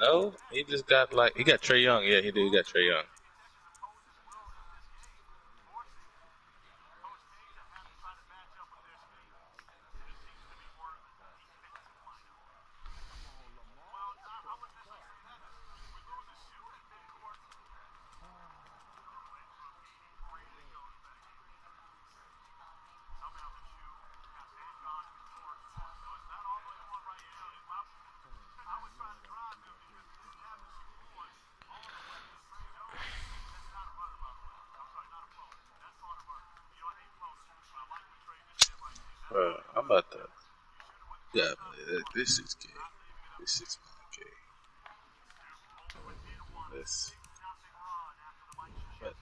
No, he just got he got Trey Young. Yeah, he did. He got Trey Young. I'm about to. Yeah, this is gay. This is not gay. This, but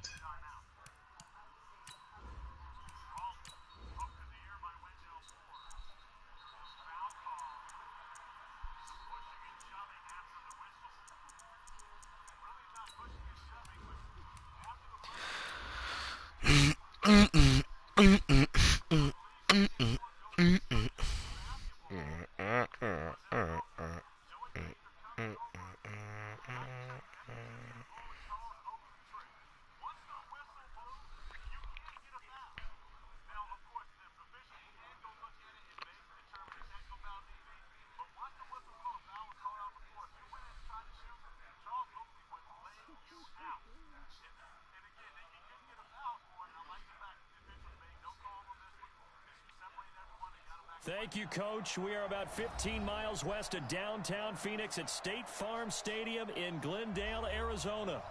Thank you, Coach. We are about 15 miles west of downtown Phoenix at State Farm Stadium in Glendale, Arizona.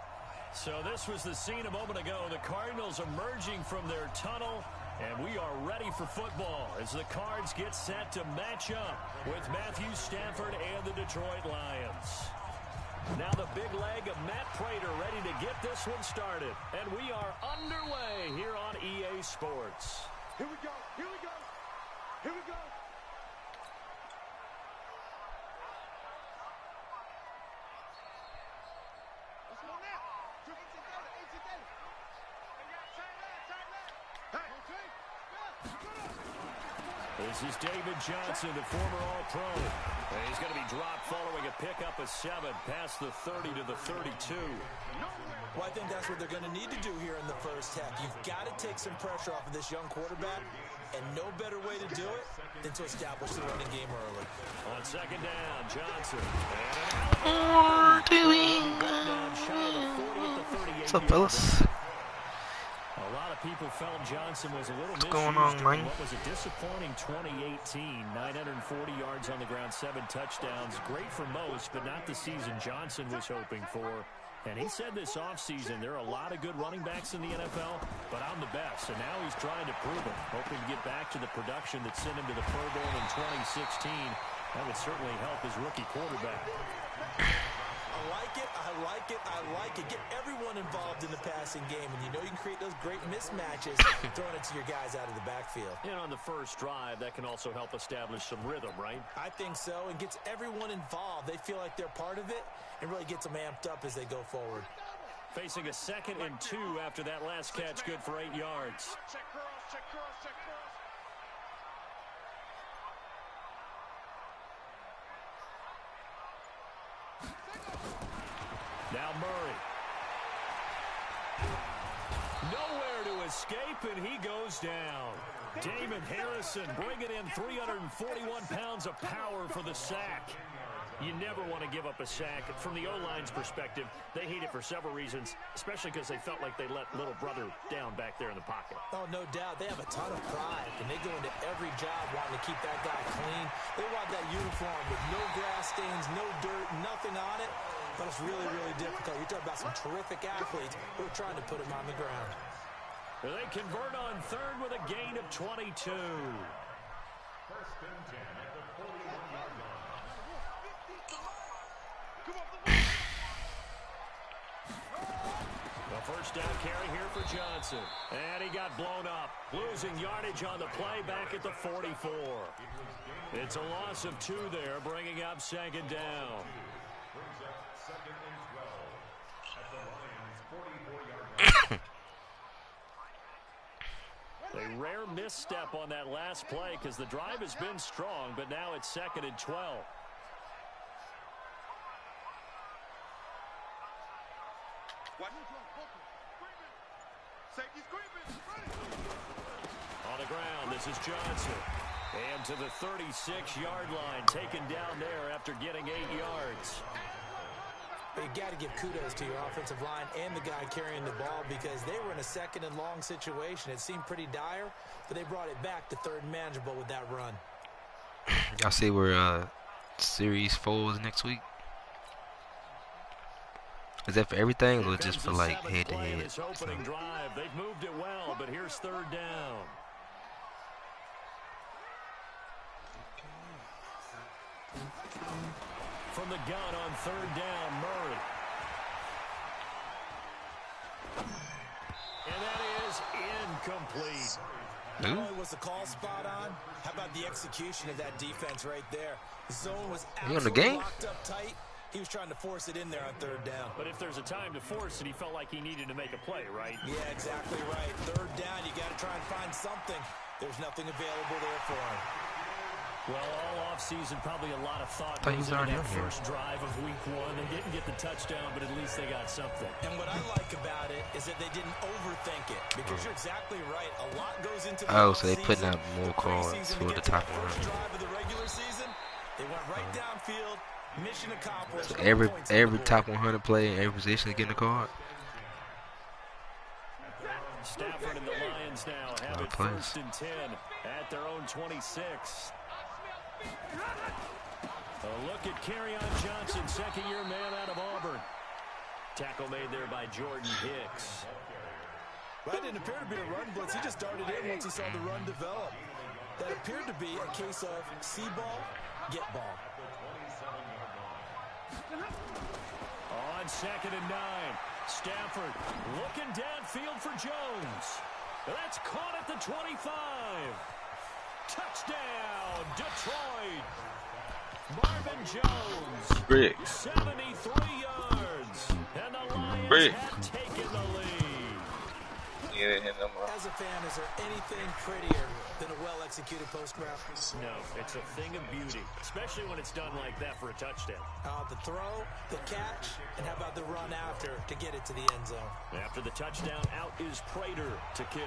So this was the scene a moment ago. The Cardinals emerging from their tunnel, and we are ready for football as the Cards get set to match up with Matthew Stafford and the Detroit Lions. Now the big leg of Matt Prater ready to get this one started. And we are underway here on EA Sports. Here we go. Here we go. Here we go. Let's go now. This is David Johnson, the former All-Pro. And he's going to be dropped following a pickup of 7 past the 30 to the 32. Well, I think that's what they're going to need to do here in the first half. You've got to take some pressure off of this young quarterback, and no better way to do it than to establish the running game early. On second down, Johnson. We're doing What's up, fellas? A lot of people felt Johnson was a little What's going on, man? What was a disappointing 2018. 940 yards on the ground, 7 touchdowns. Great for most, but not the season Johnson was hoping for. And he said this offseason, there are a lot of good running backs in the NFL, but I'm the best. And now he's trying to prove it, hoping to get back to the production that sent him to the Pro Bowl in 2016. That would certainly help his rookie quarterback. I like it, I like it, I like it. Get everyone involved in the passing game, and you know you can create those great mismatches throwing it to your guys out of the backfield. And on the first drive, that can also help establish some rhythm, right? I think so, and gets everyone involved. They feel like they're part of it, and really gets them amped up as they go forward. Facing a 2nd and 2 after that last catch, good for 8 yards. Check cross, check cross, check cross. Now Murray. Nowhere to escape, and he goes down. Damon Harrison bringing in 341 pounds of power for the sack. You never want to give up a sack. From the O-line's perspective, they hate it for several reasons, especially because they felt like they let little brother down back there in the pocket. Oh, no doubt. They have a ton of pride, and they go into every job wanting to keep that guy clean. They want that uniform with no grass stains, no dirt, nothing on it. But it's really, really difficult. You're talking about some terrific athletes who are trying to put him on the ground. They convert on 3rd with a gain of 22. First and 10 at the 41-yard line. The first down carry here for Johnson. And he got blown up. Losing yardage on the play back at the 44. It's a loss of 2 there, bringing up 2nd down. Brings up 2nd and 12 at the Lions' 44-yard line. A rare misstep on that last play because the drive has been strong, but now it's 2nd and 12. On the ground, this is Johnson. And to the 36-yard line, taken down there after getting 8 yards. You got to give kudos to your offensive line and the guy carrying the ball because they were in a second and long situation. It seemed pretty dire, but they brought it back to third and manageable with that run. Y'all see where Series 4 is next week? Is that for everything or just for like head-to-head? Opening drive. They've moved it well, but here's third down. From the gun on third down, Murray. And that is incomplete. Not only was the call spot on, how about the execution of that defense right there? The zone was absolutely locked up tight. He was trying to force it in there on third down. But if there's a time to force it, he felt like he needed to make a play, right? Yeah, exactly right. Third down, you got to try and find something. There's nothing available there for him. Well, all offseason, probably a lot of thought goes into that first drive of week 1. They didn't get the touchdown, but at least they got something. And what I like about it is that they didn't overthink it. Because you're exactly right. A lot goes into the so they putting out more calls for the top 100. Drive of the regular season, they went right downfield. Mission accomplished. So every top 100 player in every position is getting a card. Stafford and the Lions now have it first and 10 at their own 26. A look at Kerryon Johnson, second-year man out of Auburn. Tackle made there by Jordan Hicks. Right, didn't appear to be a run blitz. He just darted in once he saw the run develop. That appeared to be a case of see ball, get ball. On second and 9, Stafford looking downfield for Jones. That's caught at the 25. Touchdown, Detroit. Marvin Jones. Briggs. 73 yards. And the Lions have taken the lead. As a fan, is there anything prettier than a well-executed post route? No, it's a thing of beauty, especially when it's done like that for a touchdown. The throw, the catch, and how about the run after to get it to the end zone? After the touchdown, out is Prater to kick.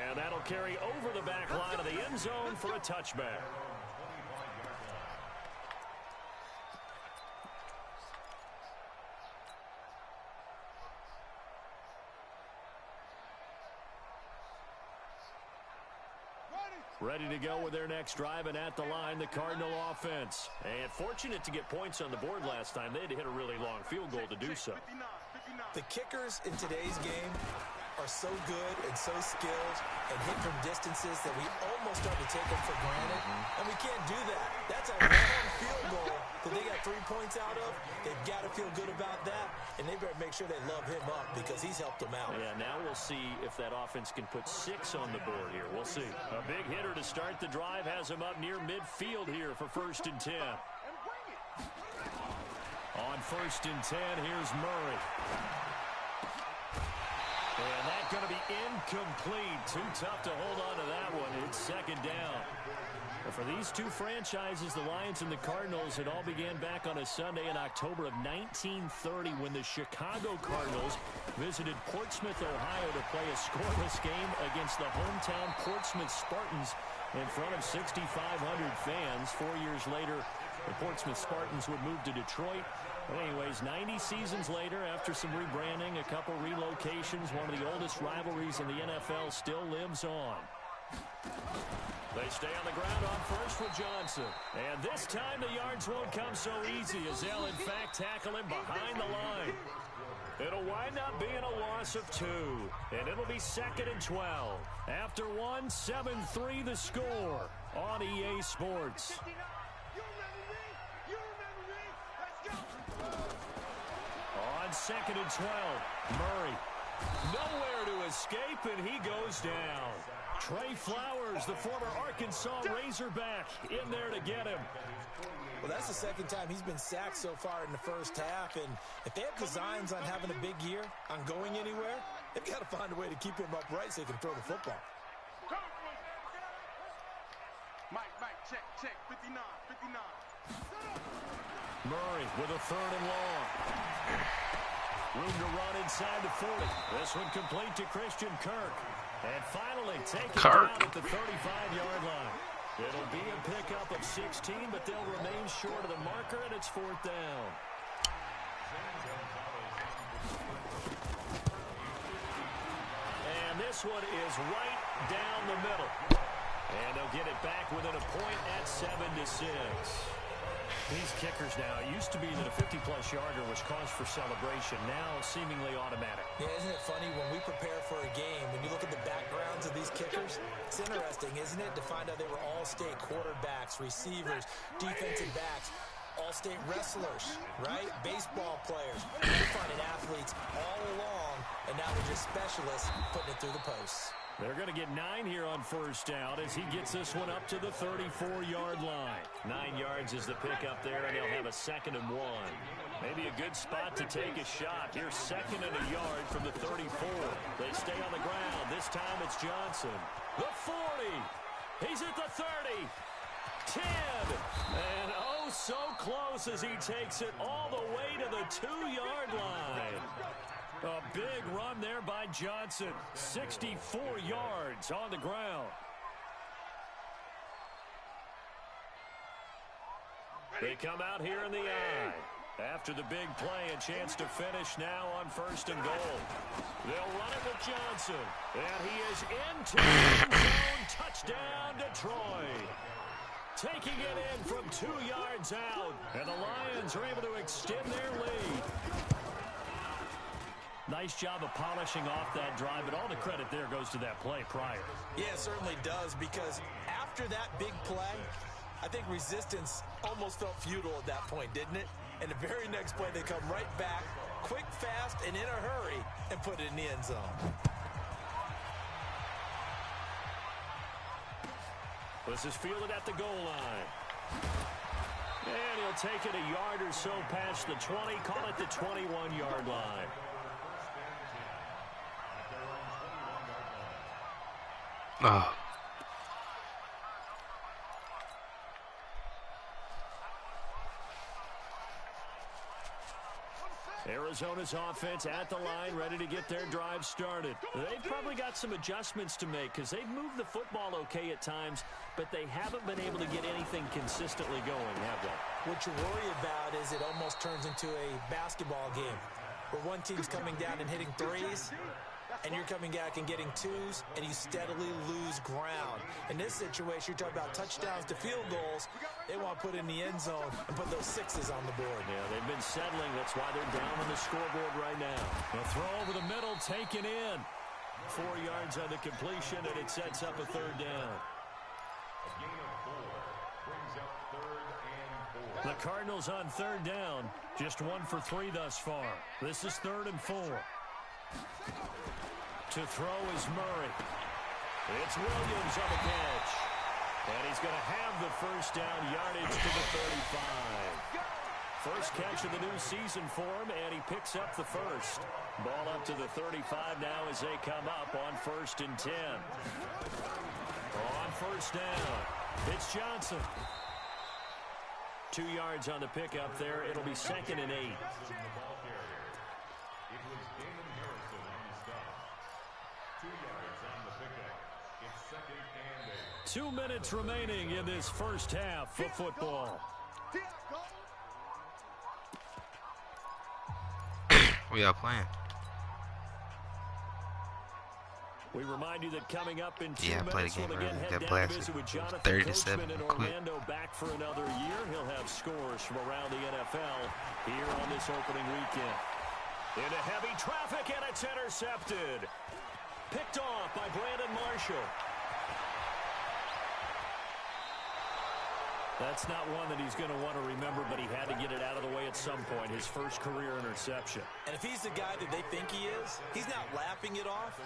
And that'll carry over the back line of the end zone for a touchback. Ready to go with their next drive, and at the line, the Cardinal offense. And fortunate to get points on the board last time. They had to hit a really long field goal to do so. The kickers in today's game are so good and so skilled and hit from distances that we almost start to take them for granted. And we can't do that. That's a long field goal that they got 3 points out of. They've got to feel good about that, and they better make sure they love him up because he's helped them out. Yeah, now we'll see if that offense can put 6 on the board here. We'll see. A big hitter to start the drive has him up near midfield here for first and 10. On first and 10, here's Murray. And that's going to be incomplete. Too tough to hold on to that one. It's second down. Well, for these two franchises, the Lions and the Cardinals, it all began back on a Sunday in October of 1930 when the Chicago Cardinals visited Portsmouth, Ohio to play a scoreless game against the hometown Portsmouth Spartans in front of 6,500 fans. 4 years later, the Portsmouth Spartans would move to Detroit. Anyways, 90 seasons later, after some rebranding, a couple relocations, one of the oldest rivalries in the NFL still lives on. They stay on the ground on first with Johnson. And this time the yards won't come so easy as they'll, in fact, tackle him behind the line. It'll wind up being a loss of 2. And it'll be second and 12. After 1, 7-3 the score on EA Sports. On second and 12, Murray. Nowhere to escape, and he goes down. Trey Flowers, the former Arkansas Razorback, in there to get him. Well, that's the second time he's been sacked so far in the first half, and if they have designs on having a big year, on going anywhere, they've got to find a way to keep him upright so he can throw the football. Murray with a 3rd and long. Room to run inside the 40. This one complete to Christian Kirk. And finally taken down at the 35-yard line. It'll be a pickup of 16, but they'll remain short of the marker, and it's 4th down. And this one is right down the middle. And they'll get it back within a point at 7-6. These kickers now, it used to be that a 50-plus yarder was cause for celebration. Now seemingly automatic. Yeah, isn't it funny when we prepare for a game, when you look at the backgrounds of these kickers, it's interesting, isn't it, to find out they were all-state quarterbacks, receivers, defensive backs, all-state wrestlers, right? Baseball players. We're finding athletes all along, and now they're just specialists putting it through the posts. They're going to get 9 here on 1st down as he gets this one up to the 34-yard line. 9 yards is the pickup there, and they'll have a 2nd and 1. Maybe a good spot to take a shot. Here's 2nd and a yard from the 34. They stay on the ground. This time it's Johnson. The 40. He's at the 30. 10. And oh, so close as he takes it all the way to the 2-yard line. A big run there by Johnson. 64 yards on the ground. They come out here in the eye. After the big play, a chance to finish now on 1st and goal. They'll run it with Johnson. And he is into the end zone. Touchdown, Detroit. Taking it in from 2 yards out. And the Lions are able to extend their lead. Nice job of polishing off that drive, but all the credit there goes to that play prior. Yeah, it certainly does, because after that big play, I think resistance almost felt futile at that point, didn't it? And the very next play, they come right back, quick, fast, and in a hurry, and put it in the end zone. This is fielded at the goal line. And he'll take it a yard or so past the 20, call it the 21-yard line. Oh. Arizona's offense at the line, ready to get their drive started. They've probably got some adjustments to make because they've moved the football okay at times, but they haven't been able to get anything consistently going, have they? What you worry about is it almost turns into a basketball game where one team's coming down and hitting threes, and you're coming back and getting twos, and you steadily lose ground. In this situation, you're talking about touchdowns to field goals. They want to put in the end zone and put those 6s on the board. Yeah, they've been settling. That's why they're down on the scoreboard right now. A throw over the middle, taken in. 4 yards on the completion, and it sets up a 3rd down. The Cardinals on 3rd down, just 1 for 3 thus far. This is 3rd and 4. To throw is Murray. It's Williams on the catch. And he's going to have the 1st down, yardage to the 35. First catch of the new season for him, and he picks up the 1st. Ball up to the 35 now as they come up on 1st and 10. On 1st down, it's Johnson. 2 yards on the pickup there. It'll be 2nd and 8. 2 minutes remaining in this first half of football. We are playing. We remind you that coming up in 2 Yeah, I played minutes, a game we'll again earlier. head Got down to blasted. visit with Jonathan 30-7. Coachman in Quit. Orlando, back for another year. He'll have scores from around the NFL here on this opening weekend. Into heavy traffic, and it's intercepted. Picked off by Brandon Marshall. That's not one that he's going to want to remember, but he had to get it out of the way at some point. His first career interception. And if he's the guy that they think he is, he's not laughing it off,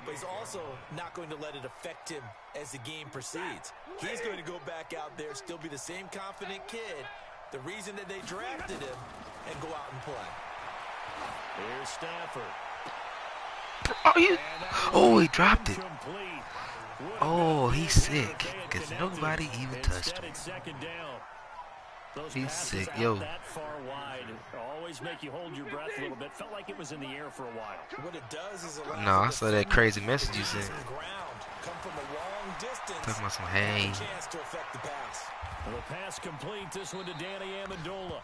but he's also not going to let it affect him as the game proceeds. He's going to go back out there, still be the same confident kid, the reason that they drafted him, and go out and play. Here's Stafford. Oh, he dropped it. Complete. Oh, he's sick because nobody even touched him. It's second down. Those He's passes sick, out yo. that far wide always make you hold your breath a little bit. Felt like it was in the air for a while. What it does is allow No, I saw that crazy message you sent. ground, come from a long distance, Talking about some and hey. have a chance to affect the pass. The pass complete. This one to Danny Amendola.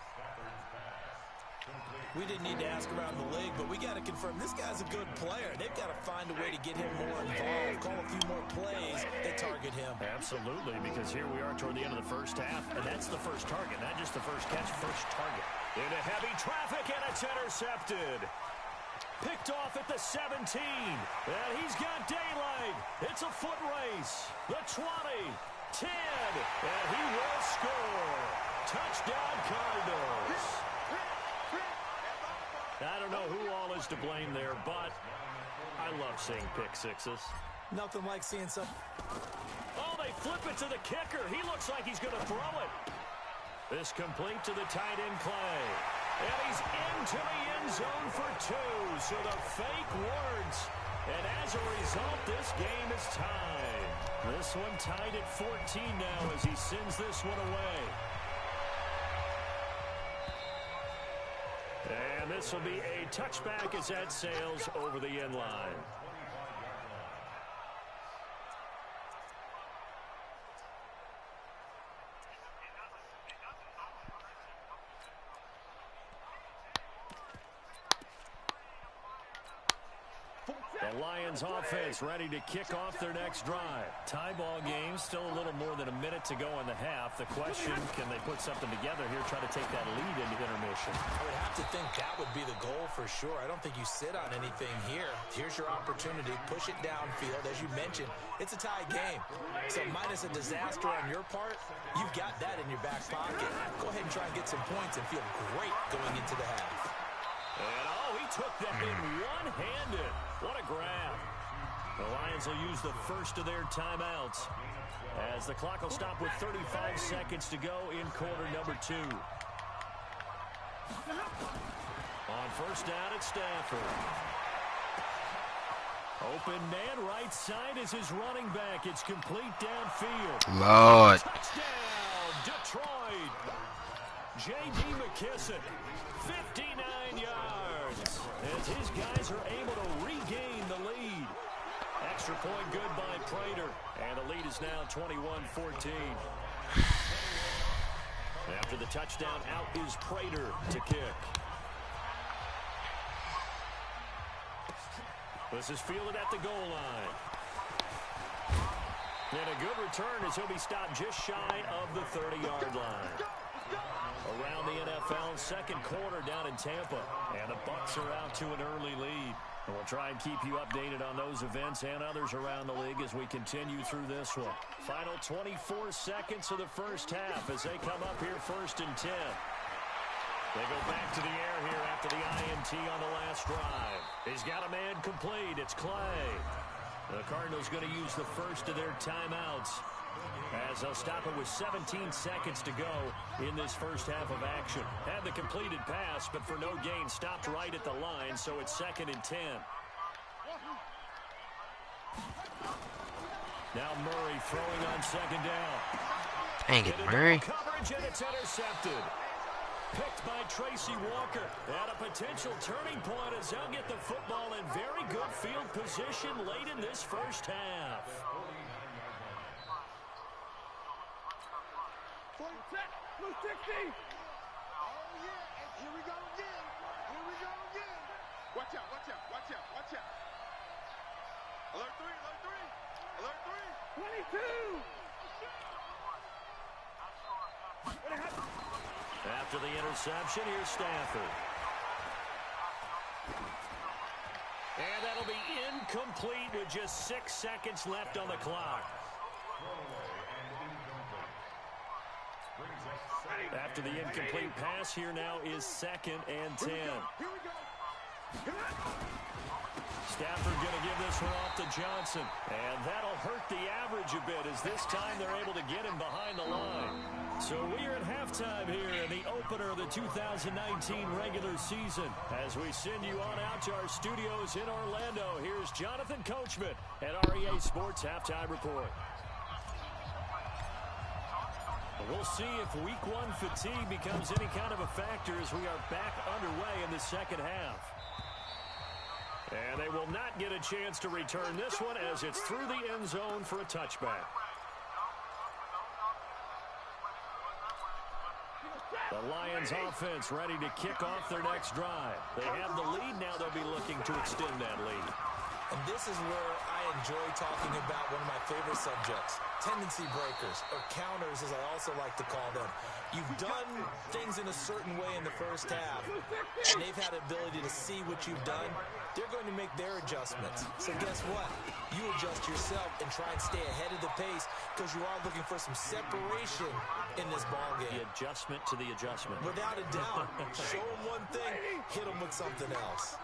We didn't need to ask around the league, but we got to confirm this guy's a good player. They've got to find a way to get him more involved, call a few more plays that target him. Absolutely, because here we are toward the end of the first half, and that's the first target, not just the first catch, first target. Into heavy traffic, and it's intercepted. Picked off at the 17, and he's got daylight. It's a foot race. The 20, 10, and he will score. Touchdown, Cardinals. I don't know who all is to blame there, but I love seeing pick sixes. Nothing like seeing some. Oh, they flip it to the kicker. He looks like he's going to throw it. This complete to the tight end Clay. And he's into the end zone for 2. So the fake works. And as a result, this game is tied. This one tied at 14 now as he sends this one away. And this will be a touchback as that sails over the end line. The Lions offense ready to kick off their next drive. Tie ball game, still a little more than a minute to go in the half. The question, can they put something together here, try to take that lead into intermission? I would have to think that would be the goal for sure. I don't think you sit on anything here. Here's your opportunity. Push it downfield. As you mentioned, it's a tie game. So minus a disaster on your part, you've got that in your back pocket. Go ahead and try and get some points and feel great going into the half. And oh, he took that in one-handed. What a grab. The Lions will use the first of their timeouts as the clock will stop with 35 seconds to go in quarter number 2. On first down at Stafford. Open man right side is his running back. It's complete downfield. Lord. Touchdown, Detroit. J.D. McKissick, 59 yards. As his guys are able to regain the lead. Extra point good by Prater. And the lead is now 21-14. After the touchdown, out is Prater to kick. This is fielded at the goal line. And a good return as he'll be stopped just shy of the 30-yard line. Around the NFL, second quarter down in Tampa. And the Bucs are out to an early lead. And we'll try and keep you updated on those events and others around the league as we continue through this one. Final 24 seconds of the first half as they come up here first and 10. They go back to the air here after the INT on the last drive. He's got a man complete. It's Clay. The Cardinals going to use the first of their timeouts as they'll stop it with 17 seconds to go in this first half of action. Had the completed pass, but for no gain, stopped right at the line, so it's second and 10. Now Murray throwing on second down. Dang it, Murray. Coverage, and it's intercepted. Picked by Tracy Walker. At a potential turning point as they'll get the football in very good field position late in this first half. Blue 60. Oh, yeah. And here we go again. Here we go again. Watch out, watch out, watch out, watch out. Alert 3, alert 3. Alert 3. 22. After the interception, here's Stafford. And that'll be incomplete with just 6 seconds left on the clock. After the incomplete pass, here now is second and 10. Stafford going to give this one off to Johnson. And that'll hurt the average a bit as this time they're able to get him behind the line. So we are at halftime here in the opener of the 2019 regular season. As we send you on out to our studios in Orlando, here's Jonathan Coachman at REA Sports Halftime Report. We'll see if week one fatigue becomes any kind of a factor as we are back underway in the second half. And they will not get a chance to return this one as it's through the end zone for a touchback. The Lions offense ready to kick off their next drive. They have the lead. Now they'll be looking to extend that lead. And this is where I enjoy talking about one of my favorite subjects, tendency breakers, or counters as I also like to call them. You've done things in a certain way in the first half, and they've had the ability to see what you've done. They're going to make their adjustments. So guess what? You adjust yourself and try and stay ahead of the pace because you are looking for some separation in this ball game. The adjustment to the adjustment. Without a doubt. Show them one thing, hit them with something else.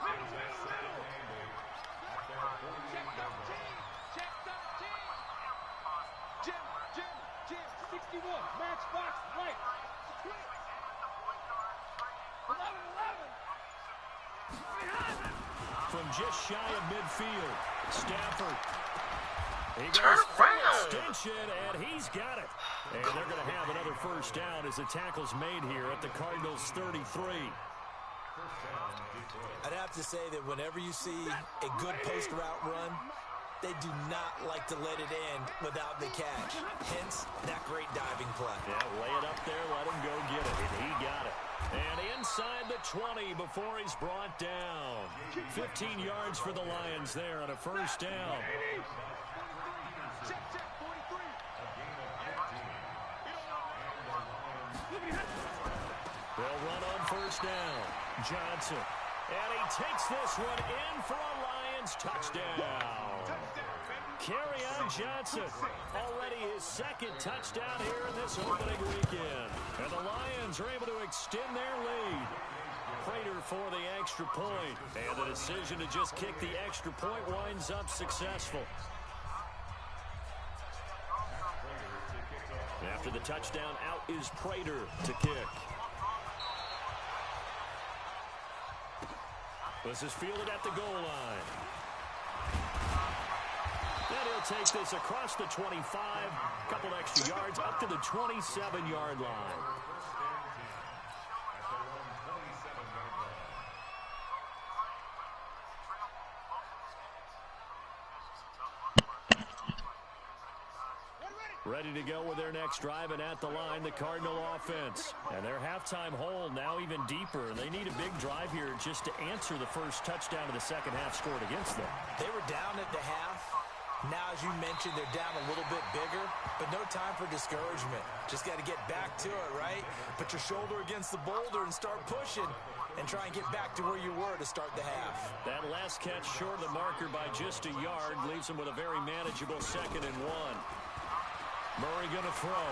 Jim, 61, matchbox, right. 11. From just shy of midfield, Stafford. He Turn goes around. extension, and he's got it. And they're going to have another first down as the tackle's made here at the Cardinals' 33. I'd have to say that whenever you see a good post route run, they do not like to let it end without the catch. Hence, that great diving play. Yeah, lay it up there, let him go get it, and he got it. And inside the 20 before he's brought down. 15 yards for the Lions there on a first down. They'll run on first down. Johnson. And he takes this one in for a Lions touchdown. Kerryon Johnson, already his second touchdown here in this opening weekend. And the Lions are able to extend their lead. Prater for the extra point. And the decision to just kick the extra point winds up successful. After the touchdown, out is Prater to kick. This is fielded at the goal line. Then he'll take this across the 25, a couple extra yards, up to the 27-yard line. Ready to go with their next drive, and at the line, the Cardinal offense. And their halftime hold now even deeper. They need a big drive here just to answer the first touchdown of the second half scored against them. They were down at the half. Now, as you mentioned, they're down a little bit bigger, but no time for discouragement. Just got to get back to it, right? Put your shoulder against the boulder and start pushing and try and get back to where you were to start the half. That last catch short of the marker by just a yard leaves them with a very manageable 2nd and 1. Murray going to throw.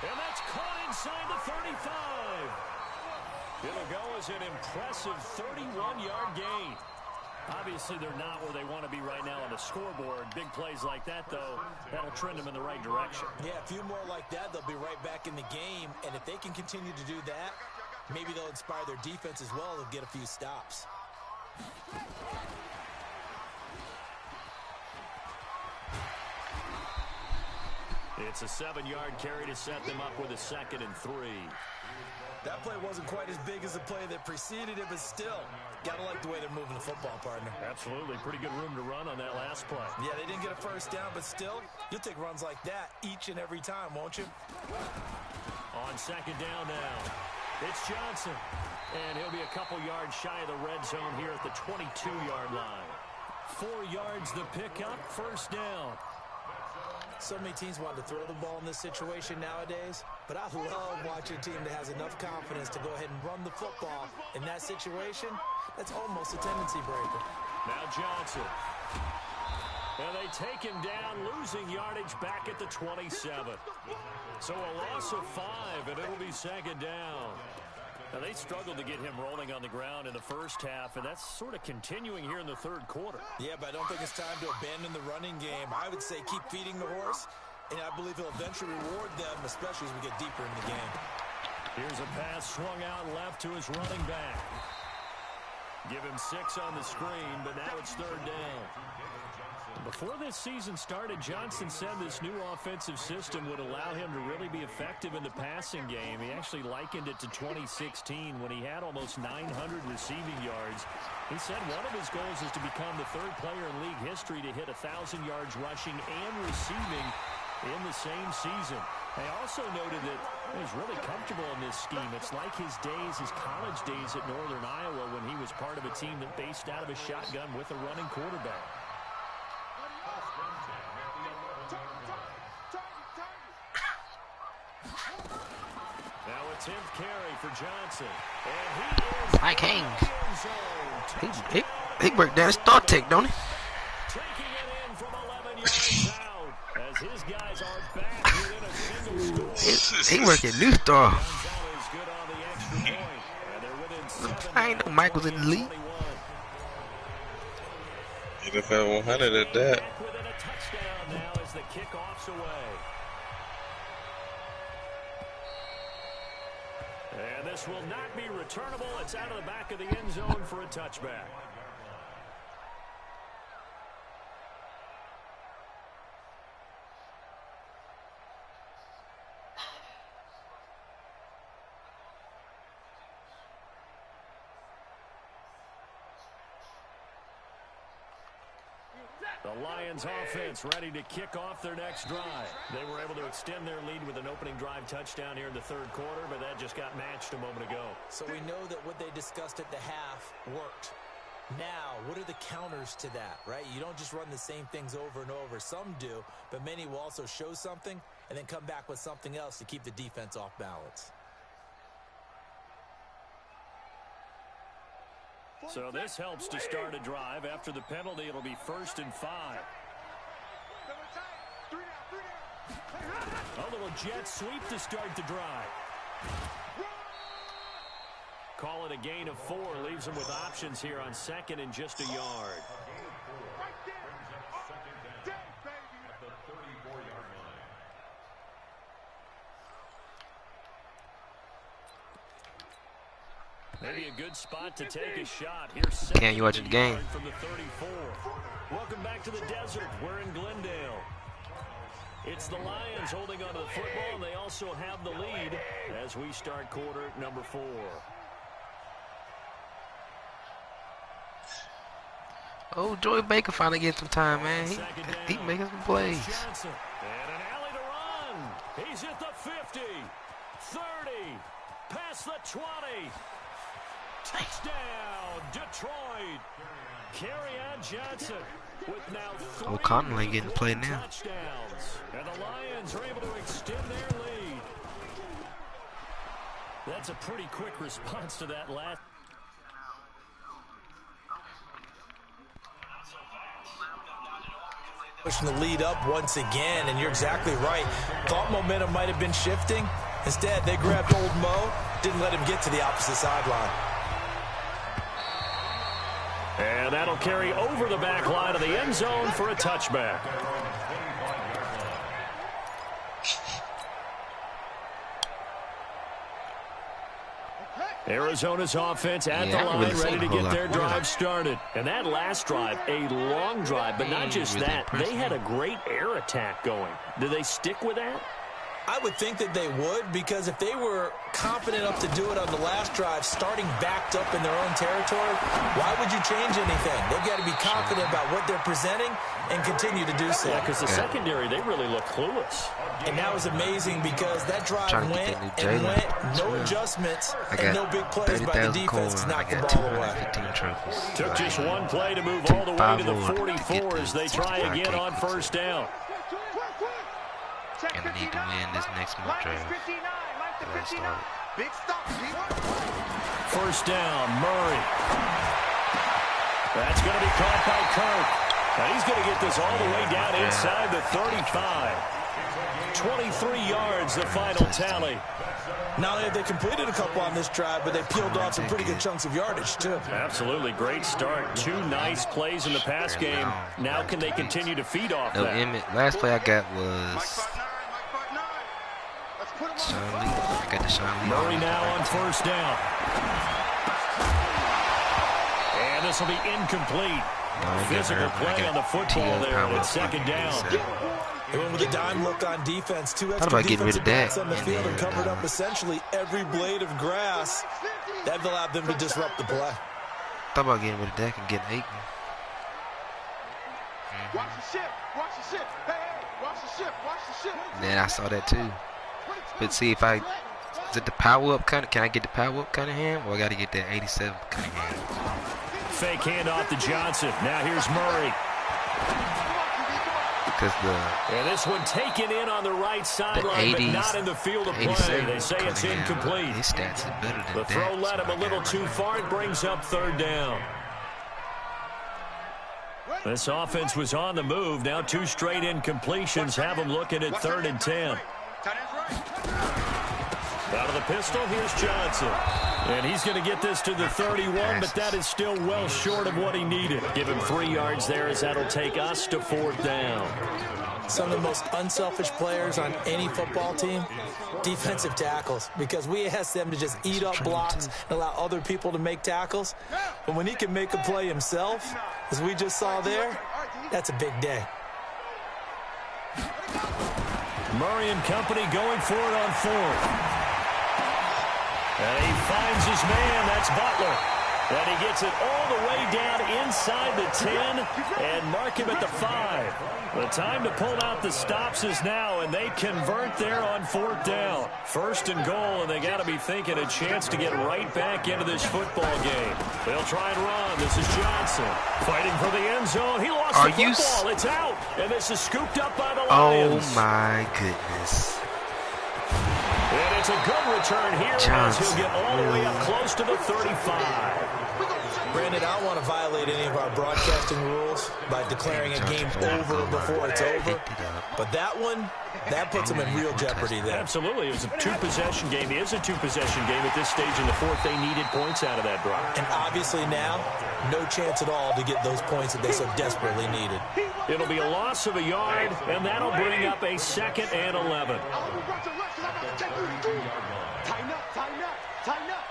And that's caught inside the 35. It'll go as an impressive 31-yard gain. Obviously, they're not where they want to be right now on the scoreboard. Big plays like that, though, that'll trend them in the right direction. Yeah, a few more like that, they'll be right back in the game. And if they can continue to do that, maybe they'll inspire their defense as well and get a few stops. It's a 7-yard carry to set them up with a 2nd and 3. That play wasn't quite as big as the play that preceded it, but still, gotta like the way they're moving the football, partner. Absolutely. Pretty good room to run on that last play. Yeah, they didn't get a first down, but still, you'll take runs like that each and every time, won't you? On 2nd down now, it's Johnson. And he'll be a couple yards shy of the red zone here at the 22-yard line. 4 yards the pickup, first down. So many teams want to throw the ball in this situation nowadays, but I love watching a team that has enough confidence to go ahead and run the football. In that situation, that's almost a tendency breaker. Now Johnson. And they take him down, losing yardage back at the 27. So a loss of 5, and it'll be 2nd down. Now, they struggled to get him rolling on the ground in the first half, and that's sort of continuing here in the third quarter. Yeah, but I don't think it's time to abandon the running game. I would say keep feeding the horse And I believe he'll eventually reward them, especially as we get deeper in the game. Here's a pass swung out left to his running back. Give him 6 on the screen, but now it's 3rd down. Before this season started, Johnson said this new offensive system would allow him to really be effective in the passing game. He actually likened it to 2016 when he had almost 900 receiving yards. He said one of his goals is to become the 3rd player in league history to hit 1,000 yards rushing and receiving in the same season. They also noted that he's really comfortable in this scheme. It's like his college days at Northern Iowa when he was part of a team that based out of a shotgun with a running quarterback. Now a 10th carry for Johnson. And he is Mike Haynes. He worked down his thought take, don't he? taking it in from 11 yards out as his guys are back within a single score. He working new throw. Gonzalez good on the extra point, and they're within 7 I ain't know Mike was in the league. NFL 100 at that. Back within a touchdown now as the kickoff's away. And this will not be returnable. It's out of the back of the end zone for a touchback. The Lions offense ready to kick off their next drive. They were able to extend their lead with an opening drive touchdown here in the 3rd quarter, but that just got matched a moment ago. So we know that what they discussed at the half worked. Now, what are the counters to that, right? You don't just run the same things over and over. Some do, but many will also show something and then come back with something else to keep the defense off balance. So this helps to start a drive. After the penalty, it'll be 1st and 5. A little jet sweep to start the drive. Call it a gain of 4. Leaves them with options here on 2nd and just a yard. Maybe a good spot to take a shot. Here's Can you watch the game? from the 34. Welcome back to the desert. We're in Glendale. It's the Lions holding onto the football, and they also have the lead as we start quarter number 4. Oh, Joey Baker finally getting some time, man. He making some plays. Johnson, and an alley to run. He's at the 50, 30, past the 20. Touchdown, Detroit. Kerryon Johnson with now 3 O'Connell getting played now. touchdowns. And the Lions are able to extend their lead. That's a pretty quick response to that last. Pushing the lead up once again, and you're exactly right. Thought momentum might have been shifting. Instead, they grabbed old Mo, didn't let him get to the opposite sideline. And that'll carry over the back line of the end zone for a touchback. Arizona's offense at the line, ready to get their drive started. And that last drive, a long drive, but not just that. They had a great air attack going. Do they stick with that? I would think that they would, because if they were confident enough to do it on the last drive, starting backed up in their own territory, why would you change anything? They've got to be confident about what they're presenting and continue to do so. Yeah, because the secondary, they really look clueless. And that was amazing because that drive went and went, no adjustments and no big plays by the defense to knock the ball away. Took just one play to move all the way to the 44 as they try again on 1st down. And I need to win this next mock draft. Big stop. 1st down, Murray. That's going to be caught by Kirk. And he's going to get this all the way down inside the 35. 23 yards, the final tally. Not only have they completed a couple on this drive, but they peeled off some pretty good chunks of yardage, too. Absolutely. Great start. 2 nice plays in the pass game. Now can they continue to feed off that? Last play I got was Sean Lee. I got the Sean Lee. Murray now on first down. And this will be incomplete. Physical play on the football there, and it's second down. They went with a dime look on defense. Two Thought extra about getting rid of defensive backs that, on the and field then, and covered up essentially every blade of grass. That allowed them to disrupt the play. Thought about getting rid of Dak and getting Aikman. Watch the ship. Watch the ship. Hey, hey, watch the ship. Watch the ship. And then I saw that too. But see if I is it the power up kind of? Can I get the power up kind of hand, or I got to get that 87 kind of hand? Fake handoff to Johnson. Now here's Murray. Because and this one taken in on the right sideline, but not in the field of play. They say it's incomplete. His stats are better than the throw led him a little too far. It brings up third down. This offense was on the move. Now 2 straight incompletions have them looking at 3rd and 10. Out of the pistol, here's Johnson. And he's going to get this to the 31, but that is still well short of what he needed. Give him 3 yards there, as that'll take us to 4th down. Some of the most unselfish players on any football team, defensive tackles, because we ask them to just eat up blocks and allow other people to make tackles. But when he can make a play himself, as we just saw there, that's a big day. Murray and company going for it on 4th. And he finds his man. That's Butler. And he gets it all the way down inside the 10 and mark him at the 5. The time to pull out the stops is now, and they convert there on 4th down. 1st and goal, and they got to be thinking a chance to get right back into this football game. They'll try and run. This is Johnson fighting for the end zone. He lost the football. It's out, and this is scooped up by the Lions. Oh, my goodness. And it's a good return here as he'll get all the way up close to the 35. Brandon, I don't want to violate any of our broadcasting rules by declaring a game over before it's over. But that one, that puts them in real jeopardy there. Absolutely. It was a 2-possession game. It is a 2-possession game at this stage in the 4th. They needed points out of that drive. And obviously now, no chance at all to get those points that they so desperately needed. It'll be a loss of a yard, and that'll bring up a 2nd and 11. Tighten up, tighten up, tighten up.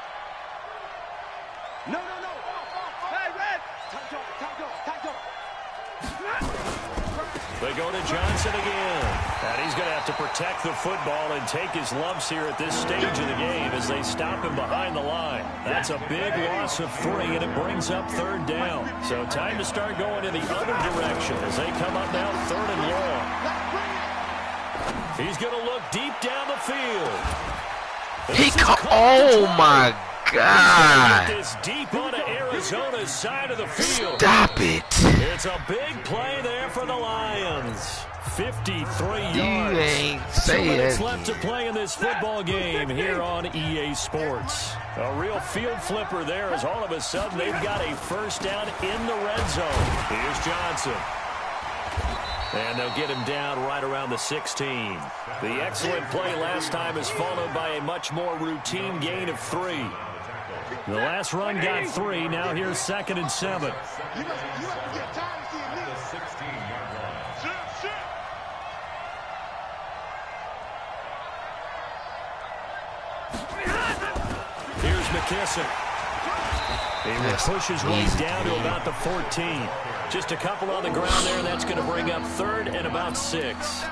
No, no, no. Hey, Red. Tighten up, tighten up, tighten up. They go to Johnson again. And he's going to have to protect the football and take his lumps here at this stage of the game as they stop him behind the line. That's a big loss of 3, and it brings up 3rd down. So time to start going in the other direction as they come up now 3rd and long. He's going to look deep down the field. Oh, my God. This deep onto Arizona's side of the field. Stop it. It's a big play there for the Lions. 53 yards. You ain't 2 minutes saying. left to play in this football game here on EA Sports. A real field flipper there as all of a sudden they've got a 1st down in the red zone. Here's Johnson. And they'll get him down right around the 16. The excellent play last time is followed by a much more routine gain of 3. The last run got 3. Now here's 2nd and 7. Here's McKissick. He will push his way down to about the 14. Just a couple on the ground there, and that's going to bring up 3rd and about 6.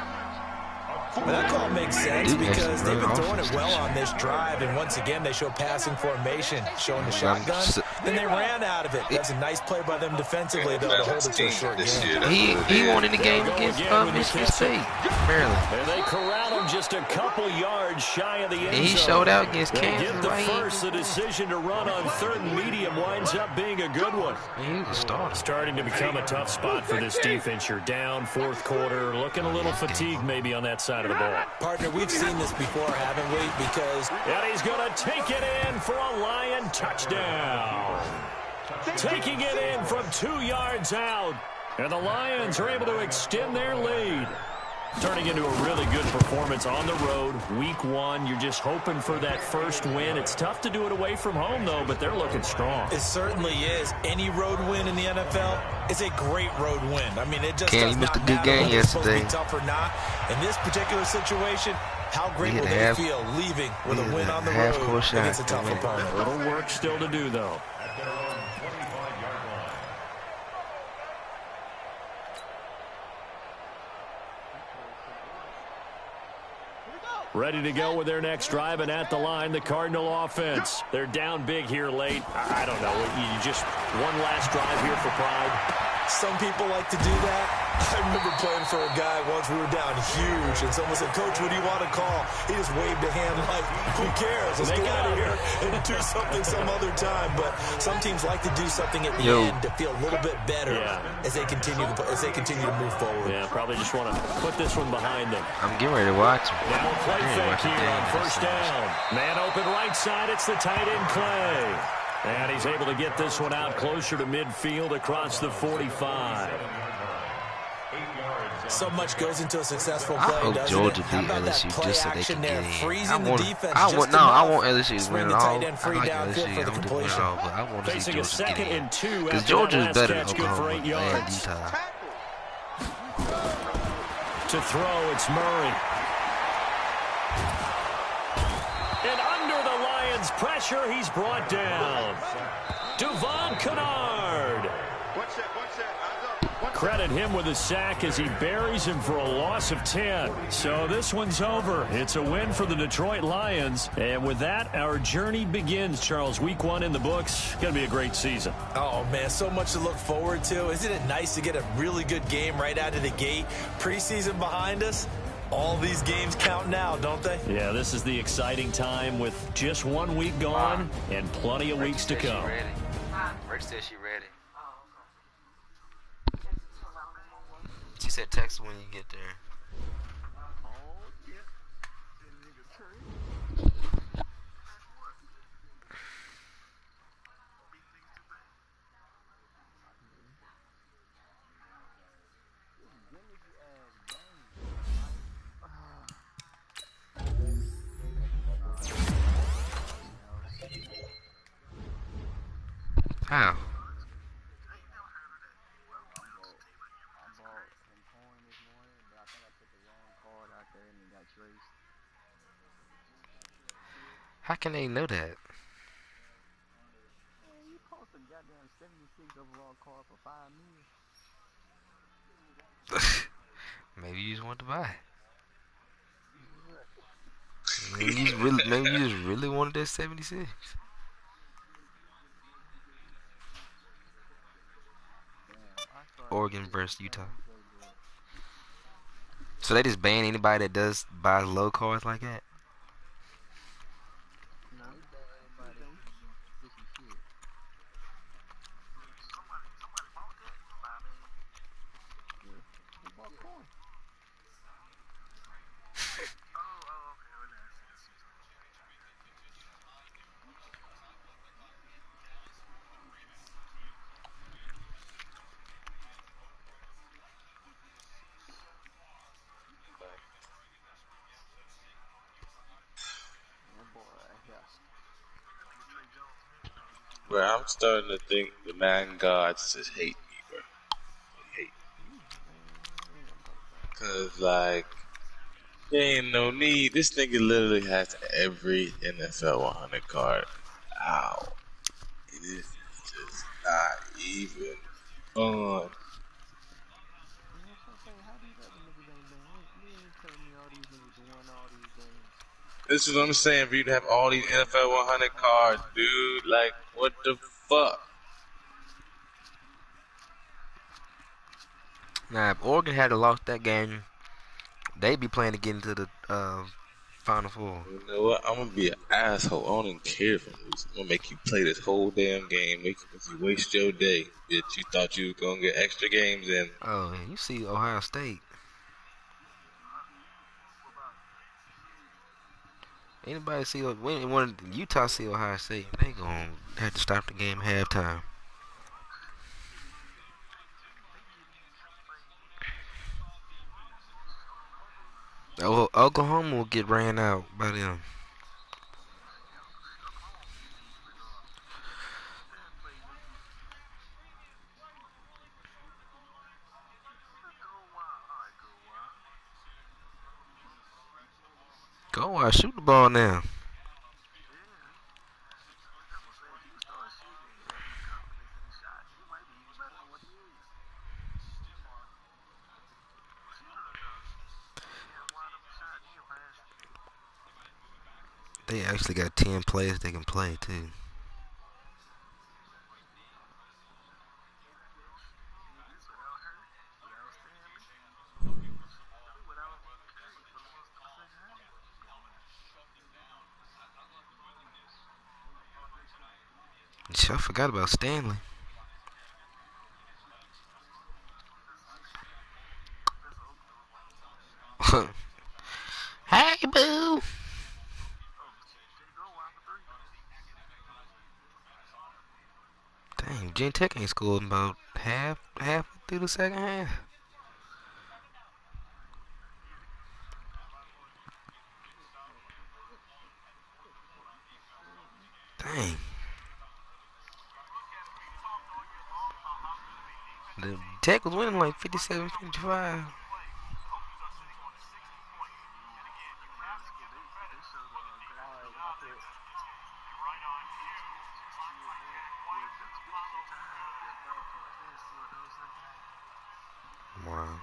Well, that call makes sense because they've been throwing it well on this drive, and once again they show passing formation, showing the shotgun, and they ran out of it. That's a nice play by them defensively, though, to hold it to a short game. He won in the game against Michigan State, Maryland. And they corral him just a couple yards shy of the end zone. And he showed out against They Kansas. get the first. The decision to run on 3rd and medium winds up being a good one. He was a starter. Starting to become a tough spot for this defense. You're down 4th quarter, looking a little fatigued maybe on that side of the ball. Partner, we've seen this before, haven't we? Because and he's going to take it in for a Lion touchdown. Taking it in from 2 yards out. And the Lions are able to extend their lead. Turning into a really good performance on the road, week 1. You're just hoping for that first win. It's tough to do it away from home, though, but they're looking strong. It certainly is. Any road win in the NFL is a great road win. I mean, it just does You missed not a good matter game whether it's supposed to yesterday. be tough or not. In this particular situation, how great will they feel leaving with a win on the road against a tough opponent? A little work still to do, though. At their own 25-yard line. Ready to go with their next drive, and at the line, the Cardinal offense. They're down big here late. I don't know. You just one last drive here for pride. Some people like to do that. I remember playing for a guy once. We were down huge, and someone said, "Coach, what do you want to call?" He just waved a hand like, "Who cares? Let's get out of here and do something some other time." But some teams like to do something at the end to feel a little bit better as they continue to move forward. Yeah, probably just want to put this one behind them. I'm getting ready to watch him. Now a play fake here on first down. Man open right side. It's the tight end Clay. And he's able to get this one out closer to midfield across the 45. So much goes into a successful play, I hope Georgia beat LSU just so they can get in. I want LSU to win it all. I like LSU. I want to win it all, but I want to see Georgia get in. Because Georgia is better than Oklahoma and Utah. To throw, it's Murray. And under the Lions' pressure, he's brought down. Devon Kennard. Credit him with a sack as he buries him for a loss of 10. So this one's over. It's a win for the Detroit Lions. And with that, our journey begins, Charles. Week 1 in the books. Going to be a great season. Oh, man, so much to look forward to. Isn't it nice to get a really good game right out of the gate? Preseason behind us. All these games count now, don't they? Yeah, this is the exciting time with just 1 week gone and plenty of weeks to come. Rick said she ready. She said text when you get there. How? How can they know that? You cost a goddamn 76 overall card for $5 million. Maybe you just want to buy it. Maybe you just really wanted that 76. Oregon versus Utah. So they just ban anybody that buys low cards like that? Bro, I'm starting to think the man gods just hate me, bro. They hate me. Cause like, there ain't no need. This nigga literally has every NFL 100 card. Ow. It is just not even fun. This is what I'm saying, for you to have all these NFL 100 cards, dude. Like, what the fuck? Nah, if Oregon had lost that game, they'd be playing to get into the Final Four. You know what? I'm gonna be an asshole. I don't even care if I'm losing. I'm gonna make you play this whole damn game. Make you waste your day. Bitch, you thought you was gonna get extra games in. Oh, man, you see Ohio State. Anybody see when Utah see Ohio State, they gonna have to stop the game at halftime. Oh, Oklahoma will get ran out by them. Go on, shoot the ball now. They actually got 10 players they can play too. Shit, I forgot about Stanley. Hey, boo! Dang, Gen Tech ain't scored in about half through the second half. Dang. The Tech was winning like 57-55. Wow.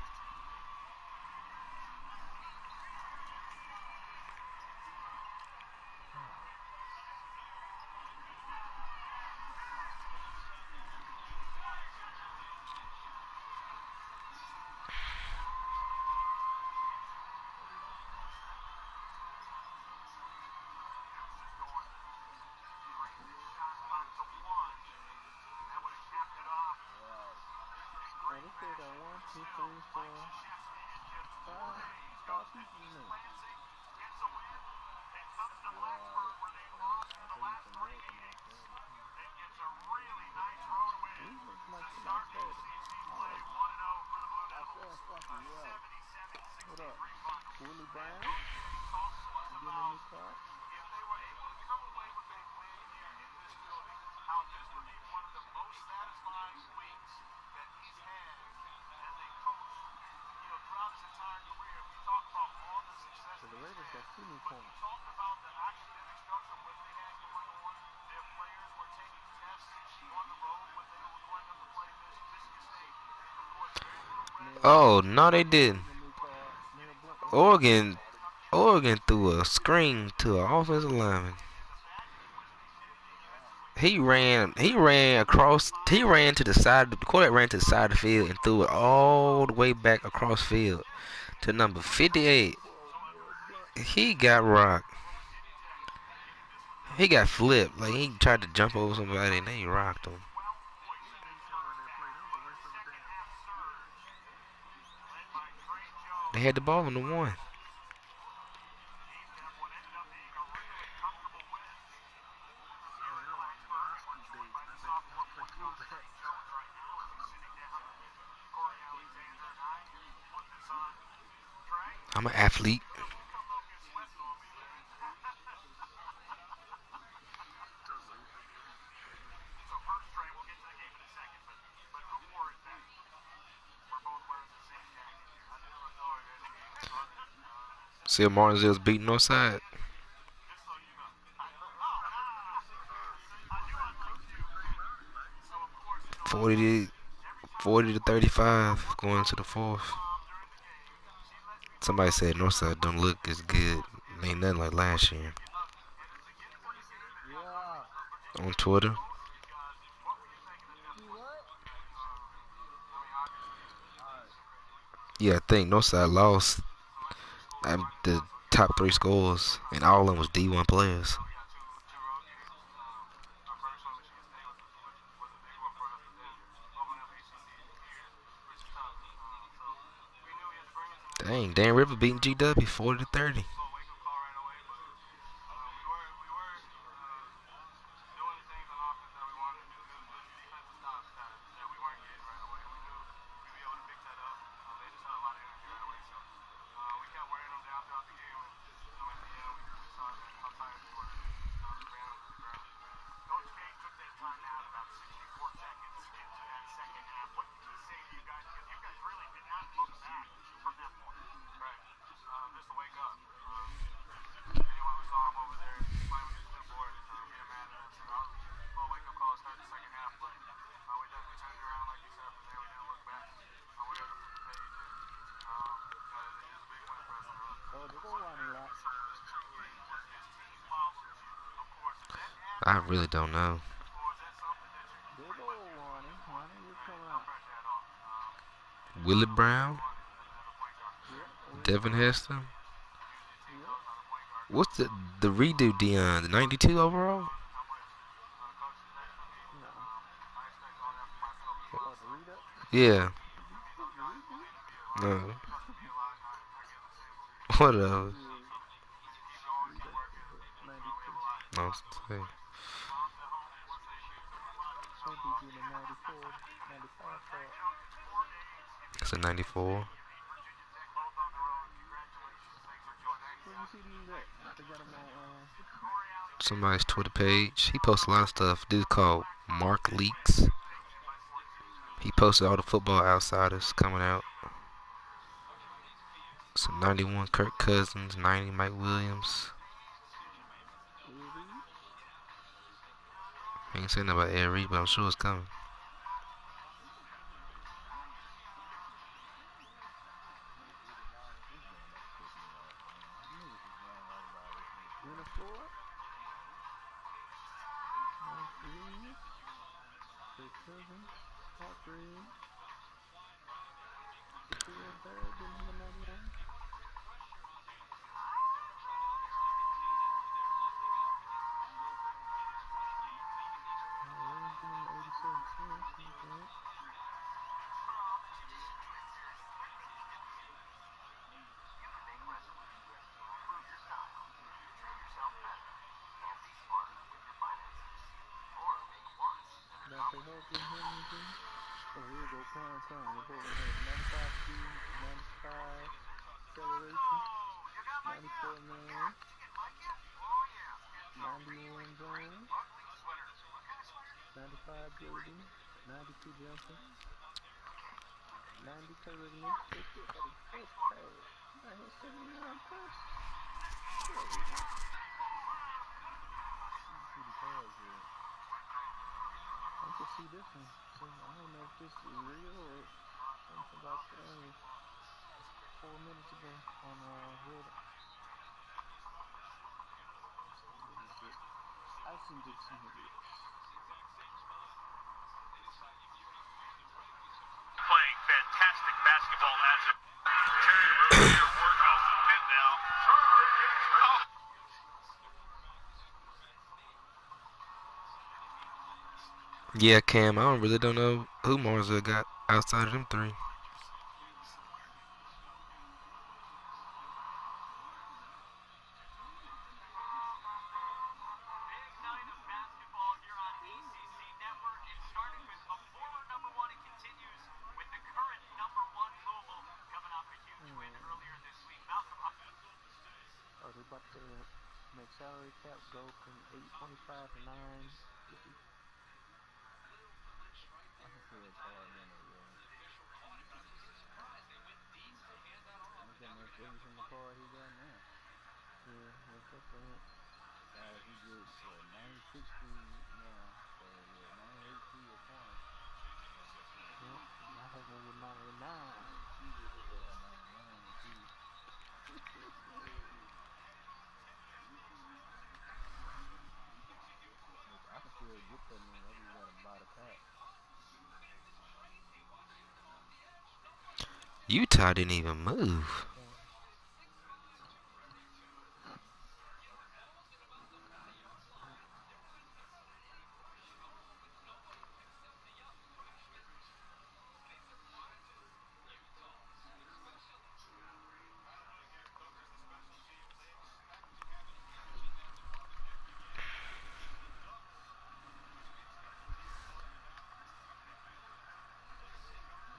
Man, this kid got 1, 2, 3, 4, 5, 5 people in there. Right. I think it's American on Saturday too. We looked like them on Saturday. All of them. Isaiah Foskey, yeah. What up? Willie Brown? You getting a new car? So the Raiders got 2 new corners. Oh, no, they didn't. Getting a new car. Neil Blunt getting a new car. Oregon, Oregon threw a screen to an offensive lineman. He ran to the side. The quarterback ran to the side of the field and threw it all the way back across field to number 58. Poor Neil Blunt. He got rocked. He got flipped. Like he tried to jump over somebody and they rocked him. They had the ball on the one. I'm an athlete. See if Martinsville's beating Northside. 40 to 35 going to the fourth. Somebody said Northside don't look as good. Ain't nothing like last year. Yeah. On Twitter. See what? Alright. Yeah, I think Northside lost the top 3 scores, and all of them was D1 players. Dang, Dan River beating GW 40 to 30. I really don't know. There go Ronnie. Ronnie, you're coming out. Willie Brown? Yep. Devin Hester? Yep. What's the redo Dion? The 92 overall? No. Oh, the read up? Yeah. The redo? No. Whatever. Yeah. Read up is 92. No, I'm saying. He'll be getting a 94, 95 card. It's a 94. Where you see these at? They got them on, Somebody's Twitter page. He posts a lot of stuff. This is called Mark Leaks. He posted all the Football Outsiders coming out. So 91 Kirk Cousins, 90 Mike Williams. Ed Reed? I ain't saying nothing about Ed Reed, but I'm sure it's coming. Leonard Floyd? Mike Williams? Kirk Cousins? Mark Green? Shaquille Barrett, number 91? Williams, number 87 cents. Okay. Dante Hawkins, Henry. Oh, here we go. Prime time. Your boy has 95 speed, 95 acceleration, 94 man, 91 zone, 95 agility, 92 jumping, 90 charisma. They still got his best pass. He got hit 79 passes. Yeah, we got. Let me see the pass here. I can see this one. So I don't know if this is real or something about playing 4 minutes ago on Red Ops. Icing Dixon Hicks. Playing fantastic basketball as a Terry Rozier work off the pin now. Yeah, Cam, I really don't know who Marza got outside of them three. Oh, they about to make salary cap go from 825 to 950. I can see a card in it, yeah. Ain't that much difference from the card he got now. Yeah, make that that. Besides, he get what 96 speed now, so yeah, 98 speed or corner. Yep, now they gonna get 99. Yeah, 99 too. Which I can still get that many. I just gotta buy the pack. Utah didn't even move. Yeah.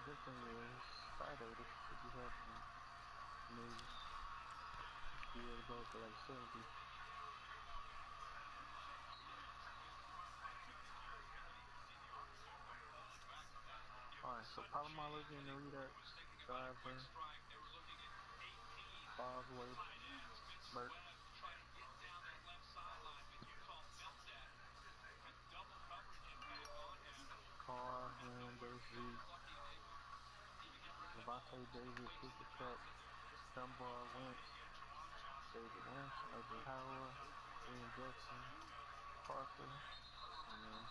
Good thing is Friday they should be having them maybe be able to go for like 70. Alright, so Palomology and the Redux, Driver, Bosworth, Burke, Carr, Ram versus Zeke, Levante David, Cooper Cup, Dunbar Wentz, David Winston, OJ Howard, William Jackson, Parker, and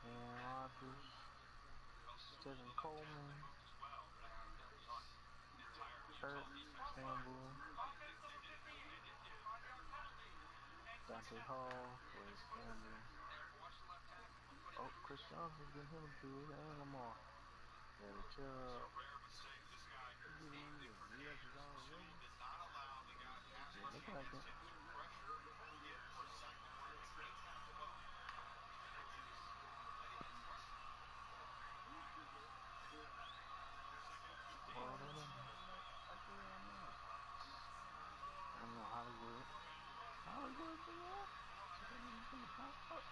Aaron Rodgers, Tevin Coleman, Kurt Campbell, Dante Hall, Corey Campbell. Oh, Chris Johnson's getting him good, and Lamar. Larry Chubb. He giving him the ribs already. Yeah, looking like it. Well, they didn't. Like they on there. I don't know, Hollywood. Hollywood been there? So they didn't bring the pop up.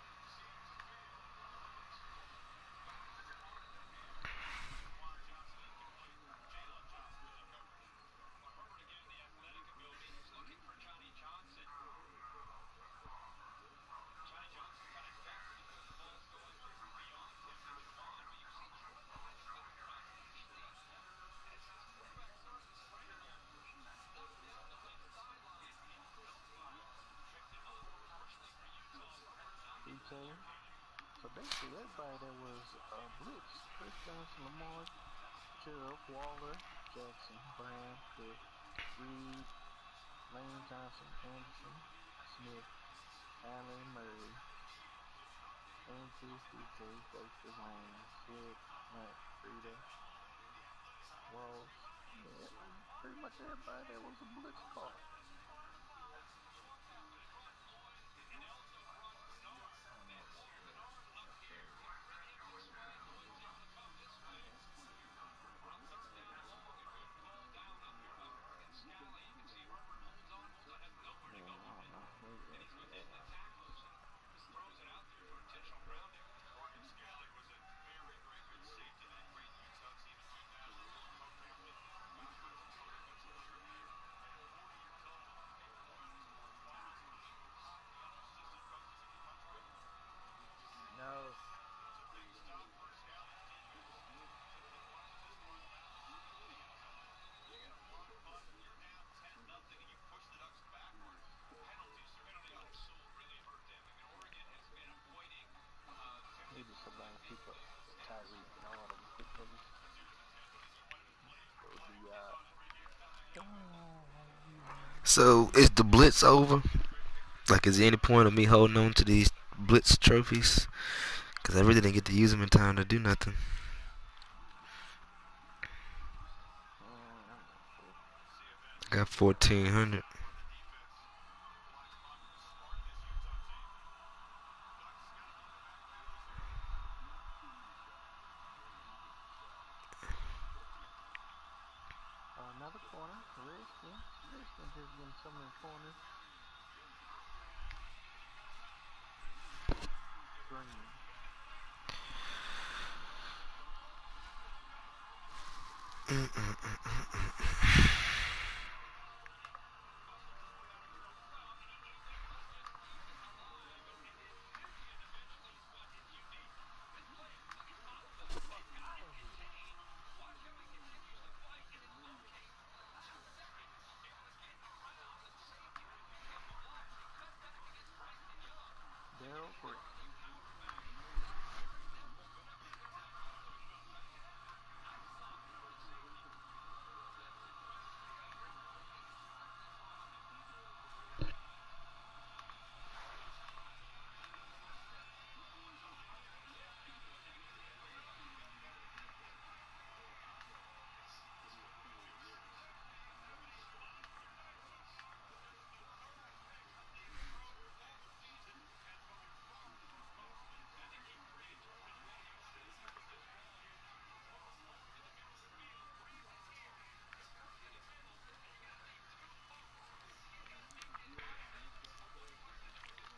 Detail. So basically, everybody that was blitz: Chris Johnson, Lamar, Chubb, Waller, Jackson, Brown, Cook, Reed, Lane Johnson, Anderson, Smith, Allen, Murray, Andrews, DJ, Baker, Wayne, Slick, Hunt, Frida, Ross. Yeah, pretty much everybody that was a blitz card. I don't know about that. That's crazy. Yeah, I don't know. Maybe that's bad. No. He just somebody pick up Tyreek yard of a pick go D So is the blitz over? Like, is there any point of me holding on to these blitz trophies? Because I really didn't get to use them in time to do nothing. I'm not sure. I got 1,400. Another corner, Redskins. Redskins just getting so many corners. Green. Daryl Gray.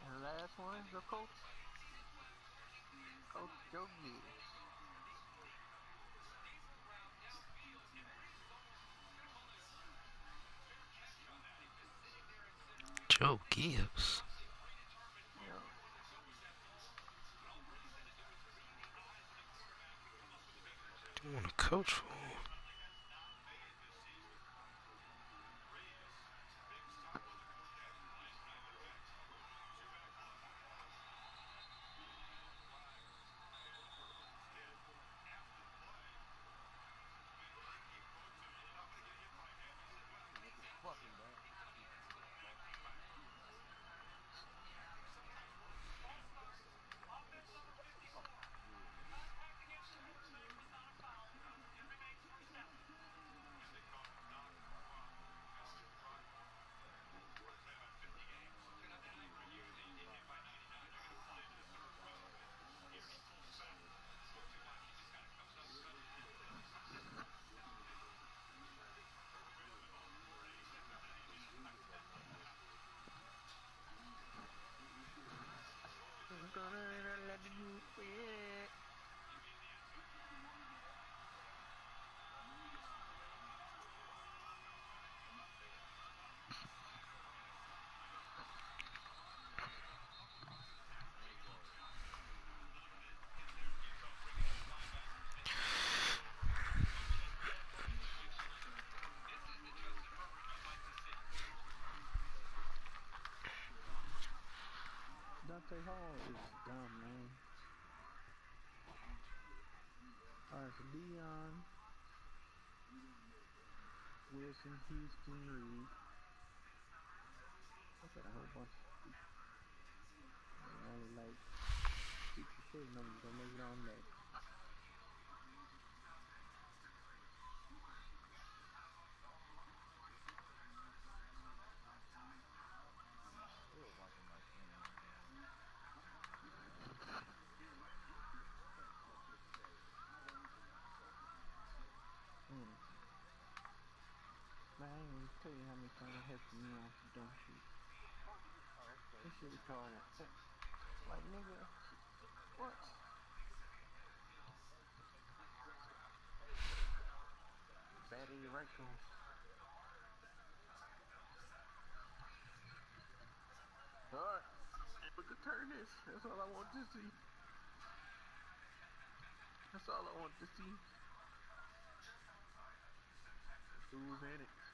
And the last one, the coach. Coach Joe Gibbs. Joe Gibbs. Yeah. I want to coach for. Dante Hall is dumb, man. Alright, so Dion, Wilson, Houston, Reed. I got a whole bunch of only like 60% of them gonna make it on next. Still watching my stream, man. Man, I ain't gonna tell you how many times I helped me on some dumb shit. Oh, okay. This shit retarded. Like, nigga, what? Bad Eddie Raccoons. Alright, we could turn this. That's all I want to see. That's all I want to see. Who's in it?